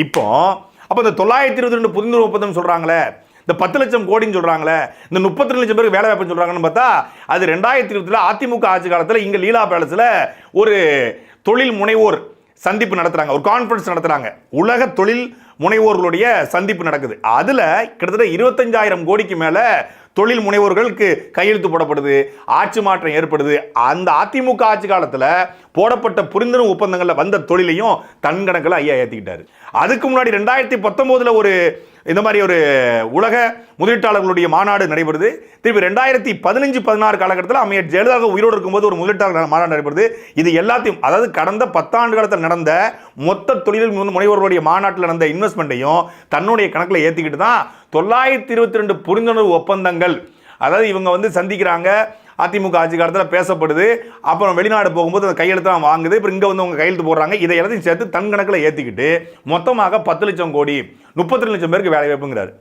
இப்போ அப்போ இந்த 922 புரிந்துணர்வு ஒப்பந்தம் சொல்றாங்களே, இந்த 10 லட்சம் கோடின்னு சொல்றாங்களே, இந்த 32 லட்சம் பேருக்கு வேலை வாய்ப்பு சொல்றாங்கன்னு பார்த்தா அது 2020 அதிமுக ஆட்சி காலத்தில் இங்க லீலா பேலஸ்ல ஒரு தொழில் முனைவோர் சந்திப்பு நடத்துறாங்க, ஒரு கான்ஃபரன்ஸ் நடத்துறாங்க. உலக தொழில் முனைவோர்களுடைய சந்திப்பு நடக்குது. அதுல கிட்டத்தட்ட 25,000 கோடிக்கு மேல தொழில் முனைவோர்களுக்கு கையெழுத்து போடப்படுது, ஆட்சி மாற்றம் ஏற்படுது. அந்த அதிமுக ஆட்சி காலத்தில் போடப்பட்ட புரிந்துணர்வு ஒப்பந்தங்களில் வந்த தொழிலையும் தன் கணக்கில் ஐயா ஏற்றிக்கிட்டாரு. அதுக்கு முன்னாடி 2019 ஒரு இந்த மாதிரி ஒரு உலக முதலீட்டாளர்களுடைய மாநாடு நடைபெறுது. திருப்பி 2015-16 காலகட்டத்தில் அம்மையார் ஜெயலலிதா உயிரோடு இருக்கும்போது ஒரு முதலீட்டாளர் மாநாடு நடைபெறுது. இது எல்லாத்தையும், அதாவது கடந்த 10 ஆண்டு காலத்தில் நடந்த மொத்த தொழில் முனைவோர்களுடைய மாநாட்டில் நடந்த இன்வெஸ்ட்மெண்ட்டையும் தன்னுடைய கணக்கில் ஏற்றிக்கிட்டு தான் 922 புரிந்துணர்வு ஒப்பந்தங்கள், அதாவது இவங்க சந்திக்கிறாங்க, அதிமுக ஆட்சி காலத்தில் பேசப்படுது, அப்புறம் வெளிநாடு போகும்போது அந்த கையெழுத்து வாங்குது, இப்போ இங்கே அவங்க கையெழுத்து போடுறாங்க. இதை எல்லாத்தையும் சேர்த்து தன் கணக்கில் ஏற்றிக்கிட்டு மொத்தமாக 10 லட்சம் கோடி 32 லட்சம் பேருக்கு வேலை வாய்ப்புங்கிறாரு.